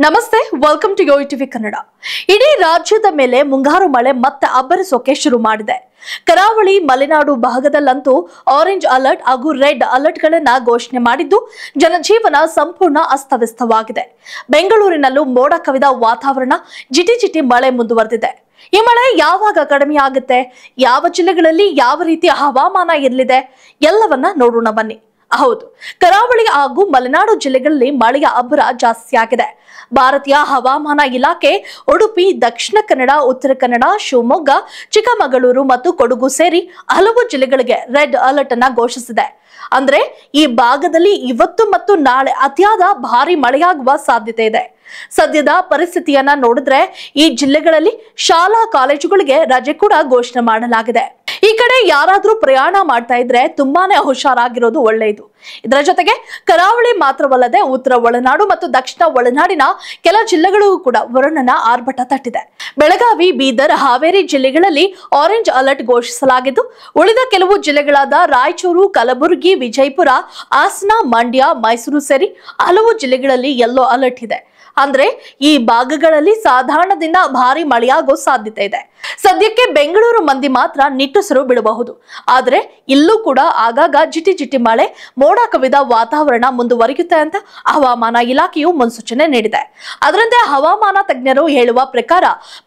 ನಮಸ್ತೆ, welcome to yoyo TV Kannada. ಇಡೀ ರಾಜ್ಯದ ಮೇಲೆ ಮುಂಗಾರು ಮಳೆ ಮತ್ತೆ ಅಬ್ಬರಿಸೋಕೆ ಶುರು ಮಾಡಿದೆ. ಕರಾವಳಿ ಮಲೆನಾಡು ಭಾಗದಲ್ಲಂತೂ ಆರೆಂಜ್ ಅಲರ್ಟ್ ಹಾಗೂ ರೆಡ್ ಅಲರ್ಟ್ ಗಳನ್ನ ಘೋಷಣೆ ಮಾಡಿದ್ದು ಜನಜೀವನ ಸಂಪೂರ್ಣ ಅಸ್ತವ್ಯಸ್ತವಾಗಿದೆ. ಬೆಂಗಳೂರಿನಲ್ಲೂ ಮೋಡ ಕವಿದ ವಾತಾವರಣ, ಜಿಟಿ ಜಿಟಿ ಮಳೆ ಮುಂದುವರೆದಿದೆ. ಈ ಮಳೆ ಯಾವಾಗ ಕಡಿಮೆ ಆಗುತ್ತೆ, ಯಾವ ಜಿಲ್ಲೆಗಳಲ್ಲಿ ಯಾವ ರೀತಿಯ ಹವಾಮಾನ ಇರಲಿದೆ ಎಲ್ಲವನ್ನ ನೋಡೋಣ ಬನ್ನಿ. ಹೌದು, ಕರಾವಳಿ ಹಾಗೂ ಮಲೆನಾಡು ಜಿಲ್ಲೆಗಳಲ್ಲಿ ಮಳೆಯ ಅಬ್ಬರ ಜಾಸ್ತಿಯಾಗಿದೆ. ಭಾರತೀಯ ಹವಾಮಾನ ಇಲಾಖೆ ಉಡುಪಿ, ದಕ್ಷಿಣ ಕನ್ನಡ, ಉತ್ತರ ಕನ್ನಡ, ಶಿವಮೊಗ್ಗ, ಚಿಕ್ಕಮಗಳೂರು ಮತ್ತು ಕೊಡಗು ಸೇರಿ ಹಲವು ಜಿಲ್ಲೆಗಳಿಗೆ ರೆಡ್ ಅಲರ್ಟ್ ಅನ್ನ ಘೋಷಿಸಿದೆ. ಅಂದ್ರೆ ಈ ಭಾಗದಲ್ಲಿ ಇವತ್ತು ಮತ್ತು ನಾಳೆ ಅತಿಯಾದ ಭಾರಿ ಮಳೆಯಾಗುವ ಸಾಧ್ಯತೆ ಇದೆ. ಸದ್ಯದ ಪರಿಸ್ಥಿತಿಯನ್ನ ನೋಡಿದ್ರೆ ಈ ಜಿಲ್ಲೆಗಳಲ್ಲಿ ಶಾಲಾ ಕಾಲೇಜುಗಳಿಗೆ ರಜೆ ಕೂಡ ಘೋಷಣೆ ಮಾಡಲಾಗಿದೆ. ಈ ಕಡೆ ಯಾರಾದ್ರೂ ಪ್ರಯಾಣ ಮಾಡ್ತಾ ಇದ್ರೆ ತುಂಬಾನೇ ಹುಷಾರಾಗಿರೋದು ಒಳ್ಳೆಯದು. ಇದರ ಜೊತೆಗೆ ಕರಾವಳಿ ಮಾತ್ರವಲ್ಲದೆ ಉತ್ತರ ಒಳನಾಡು ಮತ್ತು ದಕ್ಷಿಣ ಒಳನಾಡಿನ ಕೆಲ ಜಿಲ್ಲೆಗಳಿಗೂ ಕೂಡ ವರುಣನ ಆರ್ಭಟ ತಟ್ಟಿದೆ. ಬೆಳಗಾವಿ, ಬೀದರ್, ಹಾವೇರಿ ಜಿಲ್ಲೆಗಳಲ್ಲಿ ಆರೆಂಜ್ ಅಲರ್ಟ್ ಘೋಷಿಸಲಾಗಿದ್ದು, ಉಳಿದ ಕೆಲವು ಜಿಲ್ಲೆಗಳಾದ ರಾಯಚೂರು, ಕಲಬುರಗಿ, ವಿಜಯಪುರ, ಹಾಸನ, ಮಂಡ್ಯ, ಮೈಸೂರು ಸೇರಿ ಹಲವು ಜಿಲ್ಲೆಗಳಲ್ಲಿ ಯೆಲ್ಲೋ ಅಲರ್ಟ್ ಇದೆ. ಅಂದ್ರೆ ಈ ಭಾಗಗಳಲ್ಲಿ ಸಾಧಾರಣದಿಂದ ಭಾರಿ ಮಳೆಯಾಗೋ ಸಾಧ್ಯತೆ ಇದೆ. ಸದ್ಯಕ್ಕೆ ಬೆಂಗಳೂರು ಮಂದಿ ಮಾತ್ರ ನಿಟ್ಟುಸಿರು ಬಿಡಬಹುದು. ಆದ್ರೆ ಇಲ್ಲೂ ಕೂಡ ಆಗಾಗ ಜಿಟಿ ಜಿಟಿ ಮಳೆ, ಮೋಡ ಕವಿದ ವಾತಾವರಣ ಮುಂದುವರಿಯುತ್ತೆ ಅಂತ ಹವಾಮಾನ ಇಲಾಖೆಯು ಮುನ್ಸೂಚನೆ ನೀಡಿದೆ. ಅದರಂತೆ ಹವಾಮಾನ ತಜ್ಞರು ಹೇಳುವ ಪ್ರಕಾರ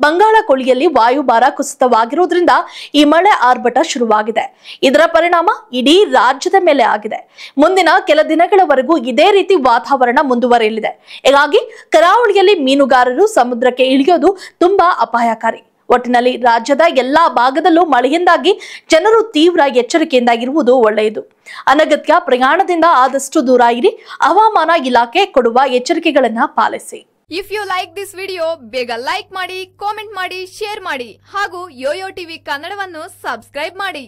ಬಂಗಾಳ ಕೊಲ್ಲಿಯಲ್ಲಿ ವಾಯುಭಾರ ಕುಸಿತವಾಗಿರುವುದರಿಂದ ಈ ಮಳೆ ಆರ್ಭಟ ಶುರುವಾಗಿದೆ. ಇದರ ಪರಿಣಾಮ ಇಡೀ ರಾಜ್ಯದ ಮೇಲೆ ಆಗಿದೆ. ಮುಂದಿನ ಕೆಲ ದಿನಗಳವರೆಗೂ ಇದೇ ರೀತಿ ವಾತಾವರಣ ಮುಂದುವರಿಯಲಿದೆ. ಹೀಗಾಗಿ ಕರಾವಳಿಯಲ್ಲಿ ಮೀನುಗಾರರು ಸಮುದ್ರಕ್ಕೆ ಇಳಿಯೋದು ತುಂಬಾ ಅಪಾಯಕಾರಿ. ಒಟ್ಟಿನಲ್ಲಿ ರಾಜ್ಯದ ಎಲ್ಲಾ ಭಾಗದಲ್ಲೂ ಮಳೆಯಿಂದಾಗಿ ಜನರು ತೀವ್ರ ಎಚ್ಚರಿಕೆಯಿಂದ ಇರುವುದು ಒಳ್ಳೆಯದು. ಅನಗತ್ಯ ಪ್ರಯಾಣದಿಂದ ಆದಷ್ಟು ದೂರ ಇರಿ. ಹವಾಮಾನ ಇಲಾಖೆ ಕೊಡುವ ಎಚ್ಚರಿಕೆಗಳನ್ನ ಪಾಲಿಸಿ. If you like this video, ಬೇಗ ಲೈಕ್ ಮಾಡಿ, ಕಾಮೆಂಟ್ ಮಾಡಿ, ಶೇರ್ ಮಾಡಿ ಹಾಗೂ ಯೋಯೋ ಟಿವಿ ಕನ್ನಡವನ್ನು ಸಬ್ಸ್ಕ್ರೈಬ್ ಮಾಡಿ.